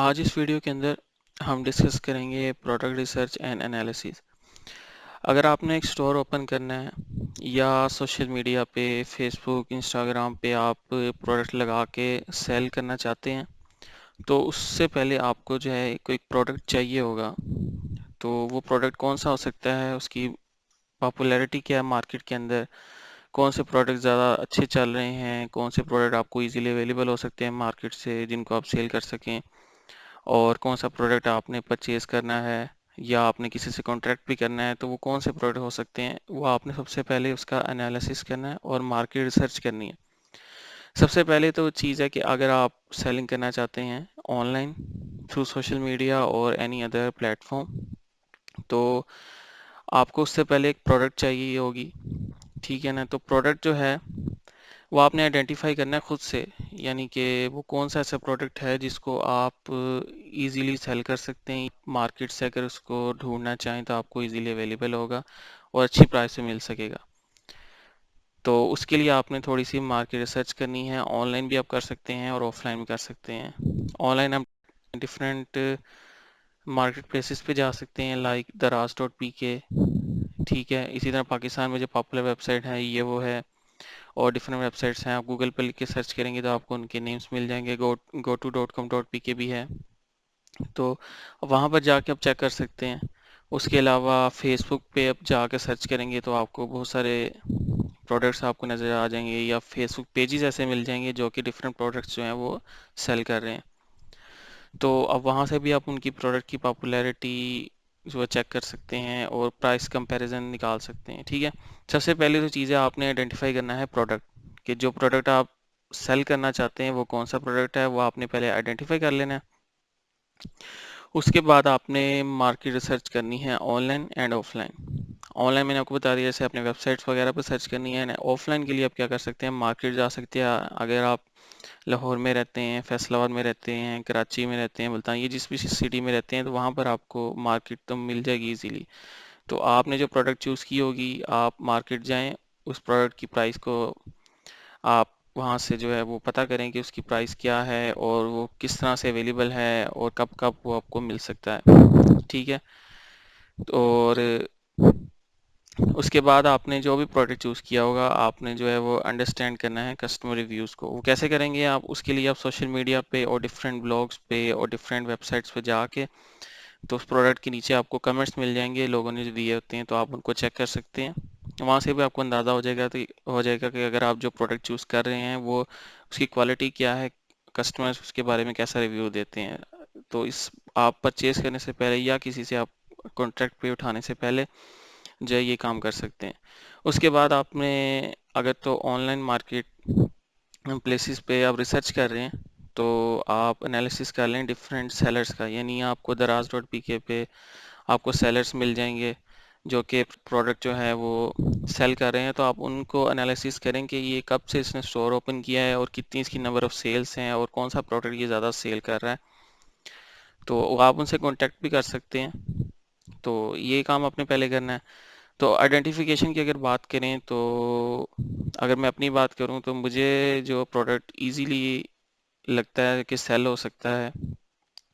आज इस वीडियो के अंदर हम डिस्कस करेंगे प्रोडक्ट रिसर्च एंड एनालिसिस। अगर आपने एक स्टोर ओपन करना है या सोशल मीडिया पे फेसबुक इंस्टाग्राम पे आप प्रोडक्ट लगा के सेल करना चाहते हैं तो उससे पहले आपको जो है कोई प्रोडक्ट चाहिए होगा। तो वो प्रोडक्ट कौन सा हो सकता है, उसकी पॉपुलैरिटी क्या है मार्केट के अंदर, कौन से प्रोडक्ट ज़्यादा अच्छे चल रहे हैं, कौन से प्रोडक्ट आपको इजीली अवेलेबल हो सकते हैं मार्केट से जिनको आप सेल कर सकें, और कौन सा प्रोडक्ट आपने परचेज़ करना है या आपने किसी से कॉन्ट्रैक्ट भी करना है तो वो कौन से प्रोडक्ट हो सकते हैं, वो आपने सबसे पहले उसका एनालिसिस करना है और मार्केट रिसर्च करनी है। सबसे पहले तो चीज़ है कि अगर आप सेलिंग करना चाहते हैं ऑनलाइन थ्रू सोशल मीडिया और एनी अदर प्लेटफॉर्म, तो आपको उससे पहले एक प्रोडक्ट चाहिए होगी। ठीक है ना, तो प्रोडक्ट जो है वो आपने आइडेंटिफाई करना है खुद से, यानी कि वो कौन सा ऐसा प्रोडक्ट है जिसको आप इजीली सेल कर सकते हैं मार्केट से। अगर उसको ढूंढना चाहें तो आपको इजीली अवेलेबल होगा और अच्छी प्राइस में मिल सकेगा। तो उसके लिए आपने थोड़ी सी मार्केट रिसर्च करनी है। ऑनलाइन भी आप कर सकते हैं और ऑफलाइन भी कर सकते हैं। ऑनलाइन आप डिफरेंट मार्केट प्लेसेस पे जा सकते हैं लाइक दराज.pk। ठीक है, इसी तरह पाकिस्तान में जो पॉपुलर वेबसाइट है ये वो है, और डिफरेंट वेबसाइट्स हैं। आप गूगल पर लिख के सर्च करेंगे तो आपको उनके नेम्स मिल जाएंगे। go to.com.pk भी है, तो वहाँ पर जाके आप चेक कर सकते हैं। उसके अलावा फेसबुक पे आप जाकर सर्च करेंगे तो आपको बहुत सारे प्रोडक्ट्स आपको नज़र आ जाएंगे, या फेसबुक पेजेस ऐसे मिल जाएंगे जो कि डिफरेंट प्रोडक्ट्स जो हैं वो सेल कर रहे हैं। तो अब वहाँ से भी आप उनकी प्रोडक्ट की पॉपुलैरिटी जो है चेक कर सकते हैं और प्राइस कंपैरिजन निकाल सकते हैं। ठीक है, सबसे पहले तो चीज़ है आपने आइडेंटिफाई करना है प्रोडक्ट, कि जो प्रोडक्ट आप सेल करना चाहते हैं वो कौन सा प्रोडक्ट है, वो आपने पहले आइडेंटिफाई कर लेना है। उसके बाद आपने मार्केट रिसर्च करनी है ऑनलाइन एंड ऑफलाइन। ऑनलाइन मैंने आपको बता दिया जैसे अपने वेबसाइट्स वगैरह पर सर्च करनी है। ऑफलाइन के लिए आप क्या कर सकते हैं, मार्केट जा सकते हैं। अगर आप लाहौर में रहते हैं, फैसलाबाद में रहते हैं, कराची में रहते हैं, मुल्तान, ये जिस भी सिटी में रहते हैं तो वहाँ पर आपको मार्केट तो मिल जाएगी इजीली। तो आपने जो प्रोडक्ट चूज़ की होगी आप मार्केट जाएं, उस प्रोडक्ट की प्राइस को आप वहाँ से जो है वो पता करें कि उसकी प्राइस क्या है और वो किस तरह से अवेलेबल है और कब कब वो आपको मिल सकता है। ठीक है, और उसके बाद आपने जो भी प्रोडक्ट चूज़ किया होगा आपने जो है वो अंडरस्टैंड करना है कस्टमर रिव्यूज़ को। वो कैसे करेंगे आप, उसके लिए आप सोशल मीडिया पे और डिफरेंट ब्लॉग्स पे और डिफरेंट वेबसाइट्स पे जाके तो उस प्रोडक्ट के नीचे आपको कमेंट्स मिल जाएंगे, लोगों ने जो दिए होते हैं, तो आप उनको चेक कर सकते हैं। वहाँ से भी आपको अंदाज़ा हो जाएगा कि अगर आप जो प्रोडक्ट चूज़ कर रहे हैं वो उसकी क्वालिटी क्या है, कस्टमर्स उसके बारे में कैसा रिव्यू देते हैं। तो इस आप परचेज़ करने से पहले या किसी से आप कॉन्ट्रैक्ट पे उठाने से पहले जो है ये काम कर सकते हैं। उसके बाद आपने अगर तो ऑनलाइन मार्केट प्लेसेस पे आप रिसर्च कर रहे हैं तो आप एनालिसिस कर लें डिफरेंट सेलर्स का, यानी आपको दराज.pk पे आपको सेलर्स मिल जाएंगे जो कि प्रोडक्ट जो है वो सेल कर रहे हैं। तो आप उनको एनालिसिस करें कि ये कब से इसने स्टोर ओपन किया है और कितनी इसकी नंबर ऑफ सेल्स हैं और कौन सा प्रोडक्ट ये ज़्यादा सेल कर रहा है। तो आप उनसे कांटेक्ट भी कर सकते हैं। तो ये काम आपने पहले करना है। तो आइडेंटिफिकेशन की अगर बात करें तो अगर मैं अपनी बात करूं तो मुझे जो प्रोडक्ट इजीली लगता है कि सेल हो सकता है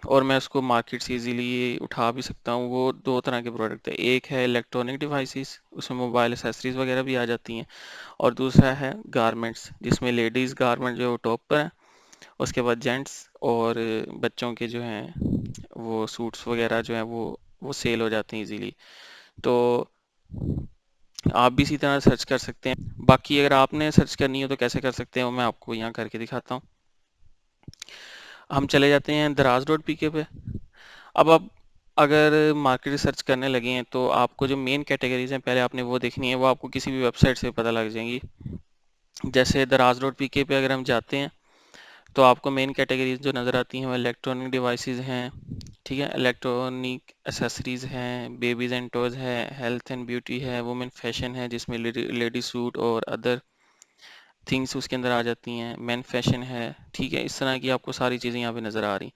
और मैं उसको मार्केट से इजीली उठा भी सकता हूँ, वो दो तरह के प्रोडक्ट है। एक है इलेक्ट्रॉनिक डिवाइसेस, उसमें मोबाइल एसेसरीज वगैरह भी आ जाती हैं, और दूसरा है गारमेंट्स जिसमें लेडीज़ गारमेंट जो टॉप पर है, उसके बाद जेंट्स और बच्चों के जो हैं वो सूट्स वगैरह जो हैं वो सेल हो जाते हैं इजीली। तो आप भी इसी तरह सर्च कर सकते हैं। बाकी अगर आपने सर्च करनी हो तो कैसे कर सकते हैं वो मैं आपको यहाँ करके दिखाता हूँ। हम चले जाते हैं दराज.pk पे। अब आप अगर मार्केट रिसर्च करने लगे हैं तो आपको जो मेन कैटेगरीज हैं पहले आपने वो देखनी है, वो आपको किसी भी वेबसाइट से पता लग जाएंगी। जैसे दराज.pk पे अगर हम जाते हैं तो आपको मेन कैटेगरीज जो नज़र आती हैं वो इलेक्ट्रॉनिक डिवाइसेस हैं। ठीक है, इलेक्ट्रॉनिक एसेसरीज हैं, बेबीज़ एंड टॉयज़ है, हेल्थ एंड ब्यूटी है, वुमेन फैशन है जिसमें लेडी सूट और अदर थिंग्स उसके अंदर आ जाती हैं, मैन फैशन है। ठीक है, इस तरह की आपको सारी चीज़ें यहाँ पे नज़र आ रही।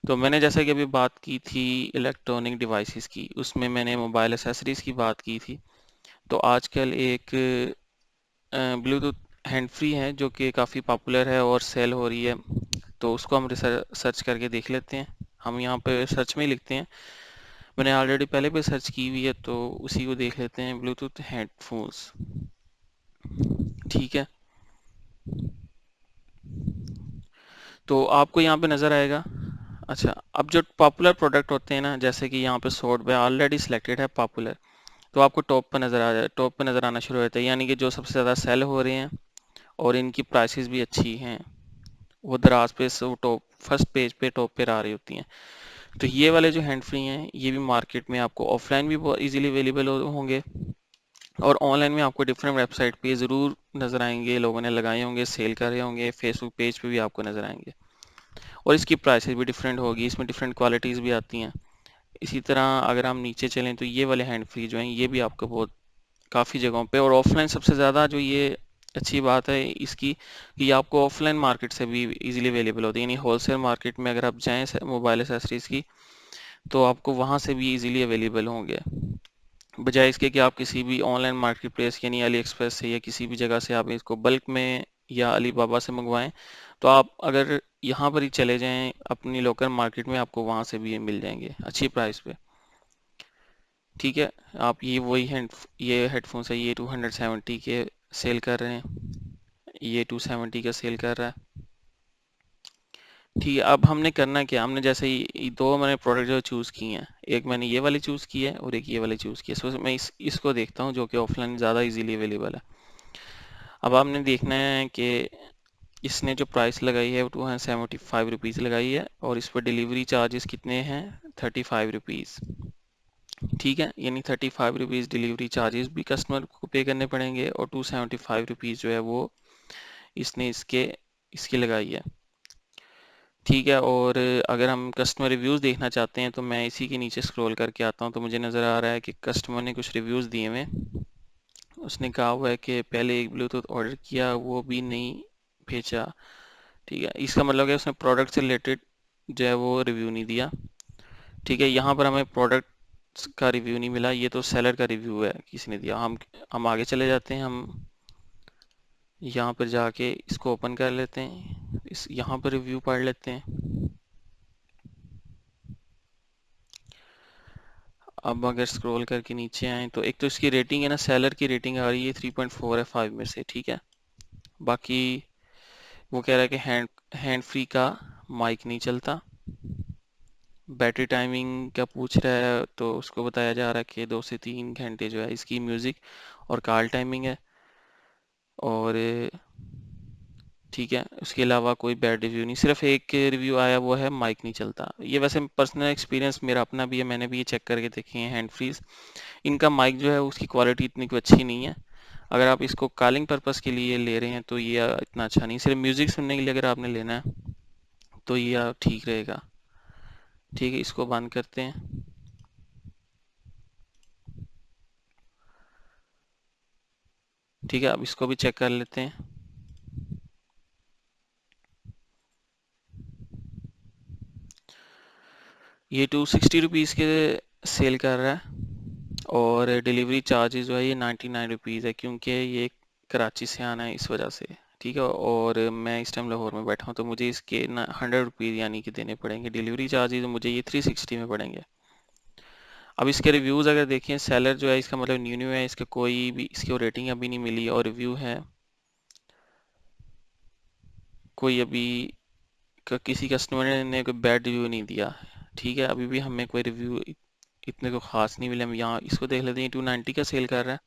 तो मैंने जैसा कि अभी बात की थी इलेक्ट्रॉनिक डिवाइसेस की, उसमें मैंने मोबाइल एसेसरीज की बात की थी। तो आजकल एक ब्लूटूथ हैंड फ्री है जो कि काफ़ी पॉपुलर है और सेल हो रही है, तो उसको हम सर्च करके देख लेते हैं। हम यहाँ पे सर्च में ही लिखते हैं। मैंने ऑलरेडी पहले भी सर्च की हुई है तो उसी को देख लेते हैं, ब्लूटूथ हेडफोन्स। ठीक है, तो आपको यहाँ पे नज़र आएगा। अच्छा, अब जो पॉपुलर प्रोडक्ट होते हैं ना, जैसे कि यहाँ पे सोर्ट पे ऑलरेडी सिलेक्टेड है पॉपुलर, तो आपको टॉप पर नज़र आ जाए, टॉप पे नज़र आना शुरू हो जाता है, यानी कि जो सबसे ज़्यादा सेल हो रहे हैं और इनकी प्राइसेस भी अच्छी हैं, वो दराज पे वो टॉप फर्स्ट पेज पे टॉप पे आ रही होती हैं। तो ये वाले जो हैंड फ्री हैं ये भी मार्केट में आपको ऑफलाइन भी बहुत इजीली अवेलेबल होंगे और ऑनलाइन में आपको डिफरेंट वेबसाइट पे ज़रूर नज़र आएंगे, लोगों ने लगाए होंगे, सेल कर रहे होंगे, फेसबुक पेज पे भी आपको नज़र आएंगे। और इसकी प्राइसेस भी डिफरेंट होगी, इसमें डिफरेंट क्वालिटीज़ भी आती हैं। इसी तरह अगर हम नीचे चलें तो ये वाले हैंड फ्री जो हैं ये भी आपको बहुत काफ़ी जगहों पे और ऑफलाइन सबसे ज़्यादा जो ये अच्छी बात है इसकी कि ये आपको ऑफलाइन मार्केट से भी इजीली अवेलेबल होती है, यानी होलसेल मार्केट में अगर आप जाएं मोबाइल एसेसरीज़ की तो आपको वहाँ से भी इजीली अवेलेबल होंगे, बजाय इसके कि आप किसी भी ऑनलाइन मार्केट प्लेस यानी अली एक्सप्रेस से या किसी भी जगह से आप इसको बल्क में या अलीबाबा से मंगवाएं। तो आप अगर यहाँ पर ही चले जाएं अपनी लोकल मार्केट में, आपको वहाँ से भी ये मिल जाएंगे अच्छी प्राइस पे। ठीक है, आप ये हेडफोन्स है, ये 270 के सेल कर रहे हैं, ये 270 का सेल कर रहा है। ठीक है, अब हमने करना क्या, हमने जैसे ही दो मैंने प्रोडक्ट जो चूज़ किए हैं, एक मैंने ये वाली चूज़ की है और एक ये वाली चूज़ की है, इसमें मैं इसको देखता हूँ जो कि ऑफलाइन ज़्यादा इजीली अवेलेबल है। अब आपने देखना है कि इसने जो प्राइस लगाई है वो 275 रुपीज़ लगाई है और इस पर डिलीवरी चार्जेस कितने हैं, 35 रुपीज़। ठीक है, यानी 35 रुपीज़ डिलीवरी चार्जेस भी कस्टमर को पे करने पड़ेंगे और 275 रुपीज़ जो है वो इसने इसके इसकी लगाई है। ठीक है, और अगर हम कस्टमर रिव्यूज़ देखना चाहते हैं तो मैं इसी के नीचे स्क्रॉल करके आता हूँ तो मुझे नज़र आ रहा है कि कस्टमर ने कुछ रिव्यूज़ दिए हुए। उसने कहा हुआ है कि पहले एक ब्लूटूथ ऑर्डर किया वो भी नहीं भेजा। ठीक है, इसका मतलब है उसने प्रोडक्ट से रिलेटेड जो है वो रिव्यू नहीं दिया। ठीक है, यहाँ पर हमें प्रोडक्ट का रिव्यू नहीं मिला, ये तो सेलर का रिव्यू है किसी ने दिया। हम आगे चले जाते हैं, हम यहाँ पर जाके इसको ओपन कर लेते हैं, इस यहाँ पर रिव्यू पढ़ लेते हैं। अब अगर स्क्रॉल करके नीचे आए तो एक तो इसकी रेटिंग है ना, सेलर की रेटिंग आ रही है 3.4 है 5 में से। ठीक है, बाकी वो कह रहा है कि हैंड हैंड फ्री का माइक नहीं चलता। बैटरी टाइमिंग क्या पूछ रहा है तो उसको बताया जा रहा है कि 2 से 3 घंटे जो है इसकी म्यूज़िक और कॉल टाइमिंग है। और ठीक है, उसके अलावा कोई बैड रिव्यू नहीं, सिर्फ एक रिव्यू आया वो है माइक नहीं चलता। ये वैसे पर्सनल एक्सपीरियंस मेरा अपना भी है, मैंने भी ये चेक करके देखे हैं हैंड फ्रीज, इनका माइक जो है उसकी क्वालिटी इतनी कोई अच्छी नहीं है। अगर आप इसको कॉलिंग पर्पस के लिए ले रहे हैं तो ये इतना अच्छा नहीं, सिर्फ म्यूज़िक सुनने के लिए अगर आपने लेना है तो ये ठीक रहेगा। ठीक है, इसको बंद करते हैं। ठीक है, अब इसको भी चेक कर लेते हैं। ये 260 रुपीज़ के सेल कर रहा है और डिलीवरी चार्जेस जो है ये 99 रुपीज़ है, क्योंकि ये कराची से आना है इस वजह से। ठीक है, और मैं इस टाइम लाहौर में बैठा हूँ तो मुझे इसके ना 100 रुपीज़ यानी कि देने पड़ेंगे डिलीवरी चार्जेस, मुझे ये 360 में पड़ेंगे। अब इसके रिव्यूज़ अगर देखें, सेलर जो है इसका मतलब न्यू न्यू है, इसका कोई भी इसकी रेटिंग अभी नहीं मिली और रिव्यू है कोई अभी किसी कस्टमर ने कोई बैड रिव्यू नहीं दिया। ठीक है, अभी भी हमें कोई रिव्यू इतने को खास नहीं मिले। हम यहाँ इसको देख लेते हैं, 290 का सेल कर रहा है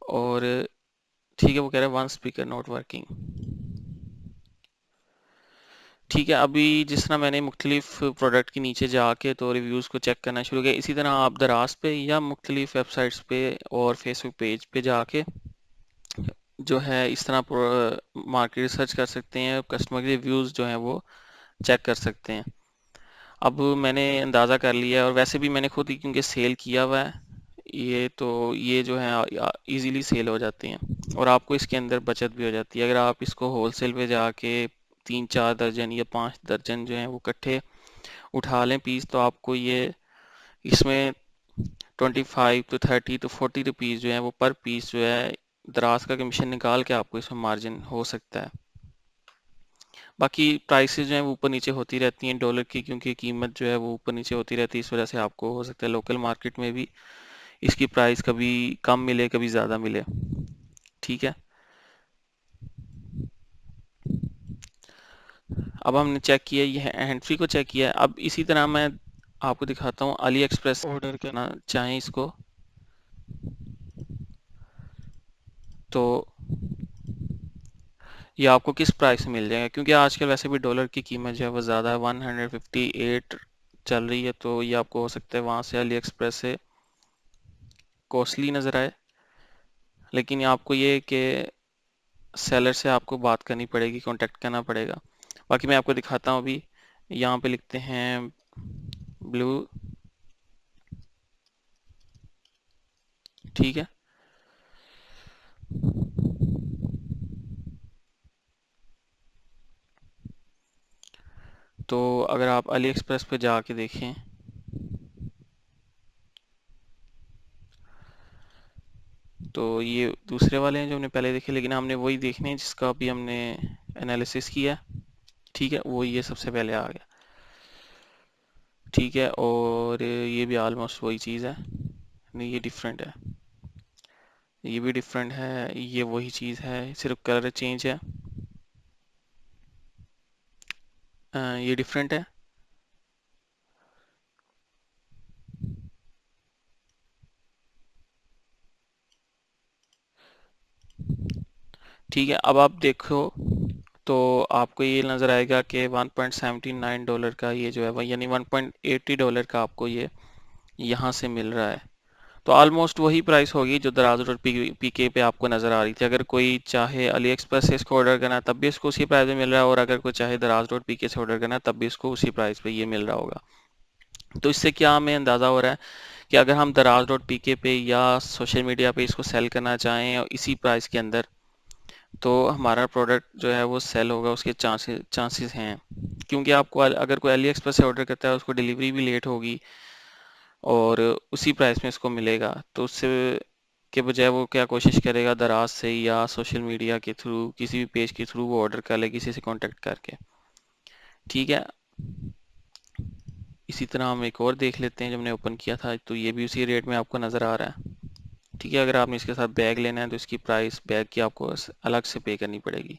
और ठीक है, वो कह रहा है वन स्पीकर नॉट वर्किंग। ठीक है, अभी जिस तरह मैंने मुख्तलिफ प्रोडक्ट के नीचे जाके तो रिव्यूज़ को चेक करना शुरू किया, इसी तरह आप दराज पे या मुख्तलिफ वेबसाइट्स पे और फेसबुक पेज पे जाके जो है इस तरह मार्केट रिसर्च कर सकते हैं, कस्टमर के रिव्यूज़ जो हैं वो चेक कर सकते हैं। अब मैंने अंदाज़ा कर लिया है और वैसे भी मैंने खुद ही क्योंकि सेल किया हुआ है ये, तो ये जो है इजीली सेल हो जाते हैं और आपको इसके अंदर बचत भी हो जाती है। अगर आप इसको होलसेल पे जाके 3-4 दर्जन या 5 दर्जन जो हैं वो इकट्ठे उठा लें पीस, तो आपको ये इसमें 25 to 30 to 40 रुपीज़ जो है वो पर पीस जो है दराज का कमीशन निकाल के आपको इसमें मार्जिन हो सकता है। बाकी प्राइसेस जो है वो ऊपर नीचे होती रहती हैं डॉलर की, क्योंकि कीमत जो है वो ऊपर नीचे होती रहती है। इस वजह से आपको हो सकता है लोकल मार्केट में भी इसकी प्राइस कभी कम मिले कभी ज़्यादा मिले। ठीक है, अब हमने चेक किया, ये हैंड फ्री को चेक किया है। अब इसी तरह मैं आपको दिखाता हूँ अली एक्सप्रेस ऑर्डर करना चाहें इसको तो ये आपको किस प्राइस में मिल जाएगा, क्योंकि आजकल वैसे भी डॉलर की कीमत जो है वो ज़्यादा है, 158 चल रही है। तो ये आपको हो सकता है वहाँ से अली एक्सप्रेस से कॉस्टली नज़र आए, लेकिन ये आपको ये कि सेलर से आपको बात करनी पड़ेगी, कांटेक्ट करना पड़ेगा। बाकी मैं आपको दिखाता हूँ अभी। यहाँ पे लिखते हैं ब्लू, ठीक है। तो अगर आप अली एक्सप्रेस पे जाके देखें तो ये दूसरे वाले हैं जो हमने पहले देखे, लेकिन हमने वही देखने हैं जिसका अभी हमने एनालिसिस किया। ठीक है, वो ये सबसे पहले आ गया। ठीक है, और ये भी ऑलमोस्ट वही चीज़ है, नहीं ये डिफरेंट है, ये भी डिफरेंट है, ये वही चीज़ है, सिर्फ कलर चेंज है। ये डिफरेंट है। ठीक है, अब आप देखो तो आपको ये नज़र आएगा कि $1.79 का ये जो है वह, यानी $1.80 का आपको ये यहाँ से मिल रहा है। तो ऑलमोस्ट वही प्राइस होगी जो दराज रोड पीके पे आपको नज़र आ रही थी। अगर कोई चाहे अली एक्सप्रेस से इसको ऑर्डर करना है तब भी इसको उसी प्राइस में मिल रहा है, और अगर कोई चाहे दराज रोड पीके से ऑर्डर करना है तब भी इसको उसी प्राइस पे ये मिल रहा होगा। तो इससे क्या हमें अंदाज़ा हो रहा है कि अगर हम दराज रोड पीके पे या सोशल मीडिया पे इसको सेल करना चाहें और इसी प्राइस के अंदर, तो हमारा प्रोडक्ट जो है वो सेल होगा, उसके चांसेस हैं। क्योंकि आपको अगर कोई अली एक्सप्रेस से ऑर्डर करता है उसको डिलीवरी भी लेट होगी और उसी प्राइस में इसको मिलेगा, तो उससे के बजाय वो क्या कोशिश करेगा दराज से या सोशल मीडिया के थ्रू किसी भी पेज के थ्रू वो ऑर्डर कर ले किसी से कांटेक्ट करके। ठीक है, इसी तरह हम एक और देख लेते हैं जो हमने ओपन किया था, तो ये भी उसी रेट में आपको नज़र आ रहा है। ठीक है, अगर आपने इसके साथ बैग लेना है तो इसकी प्राइस बैग की आपको अलग से पे करनी पड़ेगी।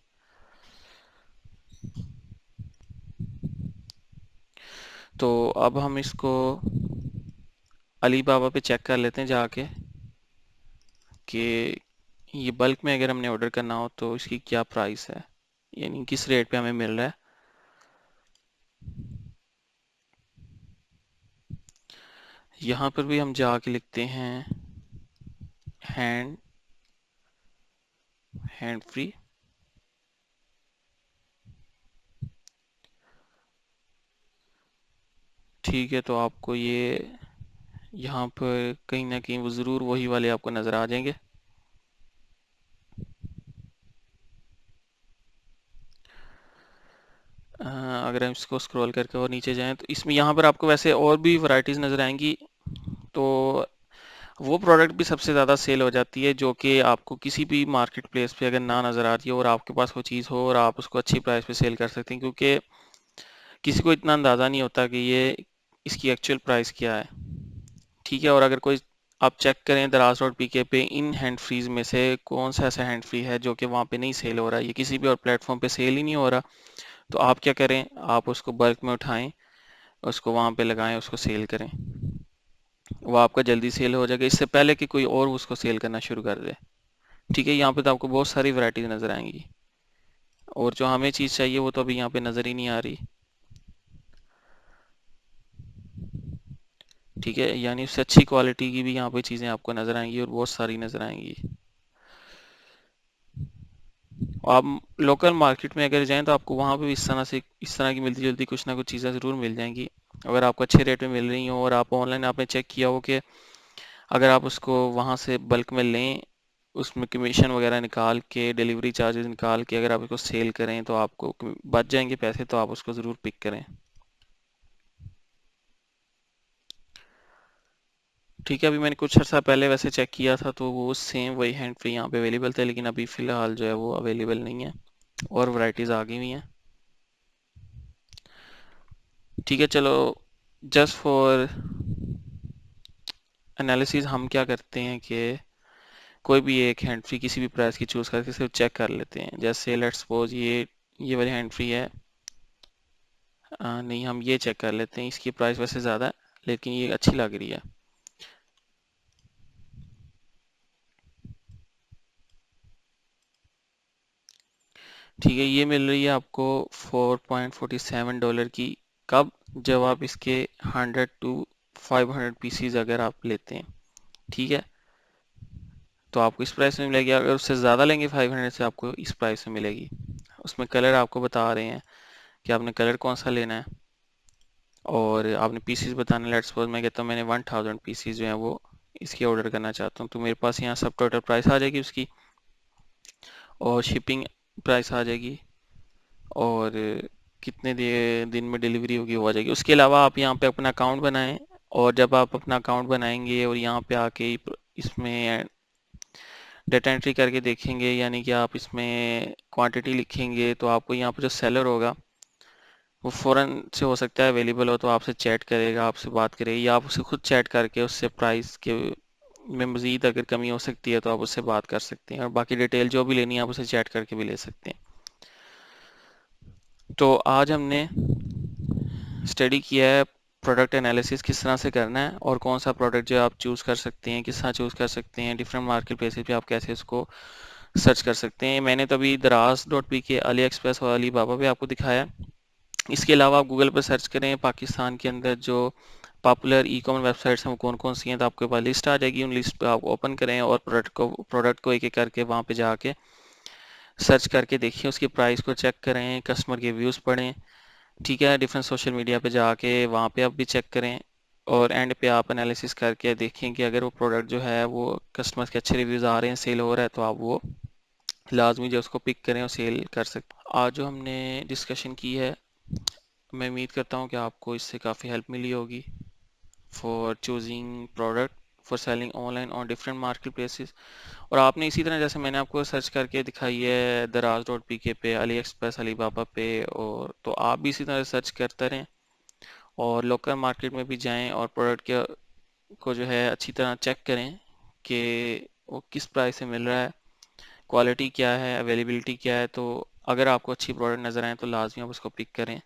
तो अब हम इसको अली बाबा पे चेक कर लेते हैं जाके कि ये बल्क में अगर हमने ऑर्डर करना हो तो इसकी क्या प्राइस है, यानी किस रेट पे हमें मिल रहा है। यहाँ पर भी हम जाके लिखते हैं हैंड हैंड फ्री। ठीक है, तो आपको ये यहाँ पर कहीं ना कहीं वो ज़रूर वही वाले आपको नज़र आ जाएंगे। अगर हम इसको स्क्रॉल करके और नीचे जाएं तो इसमें यहाँ पर आपको वैसे और भी वैरायटीज़ नज़र आएंगी। तो वो प्रोडक्ट भी सबसे ज़्यादा सेल हो जाती है जो कि आपको किसी भी मार्केट प्लेस पे अगर ना नज़र आ रही हो और आपके पास वो चीज़ हो और आप उसको अच्छी प्राइस पे सेल कर सकते हैं, क्योंकि किसी को इतना अंदाज़ा नहीं होता कि ये इसकी एक्चुअल प्राइस क्या है। ठीक है, और अगर कोई आप चेक करें दराज रोड पीके पे इन हैंड फ्रीज में से कौन सा ऐसा हैंड फ्री है जो कि वहाँ पे नहीं सेल हो रहा है, ये किसी भी और प्लेटफॉर्म पे सेल ही नहीं हो रहा, तो आप क्या करें, आप उसको बल्क में उठाएं, उसको वहाँ पे लगाएं, उसको सेल करें। वो आपका जल्दी सेल हो जाएगा इससे पहले कि कोई और उसको सेल करना शुरू कर दे। ठीक है, यहाँ पे तो आपको बहुत सारी वैरायटीज नज़र आएंगी, और जो हमें चीज़ चाहिए वो तो अभी यहाँ पे नज़र ही नहीं आ रही। ठीक है, यानी उससे अच्छी क्वालिटी की भी यहाँ पे चीज़ें आपको नज़र आएंगी और बहुत सारी नज़र आएंगी। आप लोकल मार्केट में अगर जाएं तो आपको वहाँ पे भी इस तरह की मिलती जुलती कुछ ना कुछ चीज़ें ज़रूर मिल जाएंगी, अगर आपको अच्छे रेट में मिल रही हो और आप ऑनलाइन आपने चेक किया हो कि अगर आप उसको वहाँ से बल्क में लें, उसमें कमीशन वगैरह निकाल के डिलीवरी चार्जेस निकाल के अगर आप उसको सेल करें तो आपको बच जाएंगे पैसे, तो आप उसको ज़रूर पिक करें। ठीक है, अभी मैंने कुछ अर्सा पहले वैसे चेक किया था तो वो सेम वही हैंड फ्री यहाँ पे अवेलेबल थे, लेकिन अभी फ़िलहाल जो है वो अवेलेबल नहीं है और वैरायटीज़ आ गई हुई हैं। ठीक है, चलो जस्ट फॉर एनालिसिस हम क्या करते हैं कि कोई भी एक हैंड फ्री किसी भी प्राइस की चूज़ करके सिर्फ चेक कर लेते हैं। जैसे लेट्स सपोज ये वाली हैंड फ्री है। नहीं, हम ये चेक कर लेते हैं, इसकी प्राइस वैसे ज़्यादा है लेकिन ये अच्छी लग रही है। ठीक है, ये मिल रही है आपको $4.47 की। कब? जब आप इसके 100 to 500 पीसीज अगर आप लेते हैं, ठीक है, तो आपको इस प्राइस में मिलेगी। अगर उससे ज़्यादा लेंगे 500 से, आपको इस प्राइस में मिलेगी। उसमें कलर आपको बता रहे हैं कि आपने कलर कौन सा लेना है और आपने पीसीज बताना। लेट्स सपोज मैं कहता हूँ मैंने 1000 पीसीज जो है वो इसकी ऑर्डर करना चाहता हूँ, तो मेरे पास यहाँ सब टोटल प्राइस आ जाएगी उसकी और शिपिंग प्राइस आ जाएगी और कितने दिन में डिलीवरी होगी वो आ जाएगी। उसके अलावा आप यहाँ पे अपना अकाउंट बनाएं और जब आप अपना अकाउंट बनाएंगे और यहाँ पे आके इसमें डेटा एंट्री करके देखेंगे, यानी कि आप इसमें क्वांटिटी लिखेंगे, तो आपको यहाँ पर जो सेलर होगा वो फ़ौरन से हो सकता है अवेलेबल हो तो आपसे चैट करेगा, आपसे बात करेगा, या आप उससे खुद चैट करके उससे प्राइस के में मज़ीद अगर कमी हो सकती है तो आप उससे बात कर सकते हैं और बाकी डिटेल जो भी लेनी है आप उससे चैट करके भी ले सकते हैं। तो आज हमने स्टडी किया है प्रोडक्ट एनालिसिस किस तरह से करना है और कौन सा प्रोडक्ट जो आप चूज़ कर सकते हैं, किस तरह चूज़ कर सकते हैं, डिफरेंट मार्केट प्लेसेस पे आप कैसे इसको सर्च कर सकते हैं। मैंने तो अभी दराज डॉट पी के, अली एक्सप्रेस और अली बाबा पे आपको दिखाया। इसके अलावा आप गूगल पर सर्च करें पाकिस्तान के अंदर जो पॉपुलर ई कॉमर्स वेबसाइट्स हैं वो कौन कौन सी हैं, तो आपके पास लिस्ट आ जाएगी। उन लिस्ट पे आप ओपन करें और प्रोडक्ट को एक एक करके वहाँ पे जाके सर्च करके देखिए, उसकी प्राइस को चेक करें, कस्टमर के व्यूज़ पढ़ें। ठीक है, डिफरेंट सोशल मीडिया पे जाके वहाँ पे आप भी चेक करें और एंड पे आप एनालिसिस करके देखें कि अगर वो प्रोडक्ट जो है वो कस्टमर्स के अच्छे रिव्यूज़ आ रहे हैं, सेल हो रहा है, तो आप वो लाजमी जो उसको पिक करें और सेल कर सकते हैं। आज जो हमने डिस्कशन की है, मैं उम्मीद करता हूँ कि आपको इससे काफ़ी हेल्प मिली होगी for choosing product for selling online on different market places. और आपने इसी तरह जैसे मैंने आपको सर्च करके दिखाई है दराज डॉट पी के पे, अली एक्सप्रेस, अली बाबा पे, और तो आप भी इसी तरह सर्च करते रहें और लोकल मार्केट में भी जाएं और प्रोडक्ट के को जो है अच्छी तरह चेक करें कि वो किस प्राइस से मिल रहा है, क्वालिटी क्या है, अवेलेबिलिटी क्या है। तो अगर आपको अच्छी प्रोडक्ट नज़र आए तो लाजमी आप उसको पिक करें।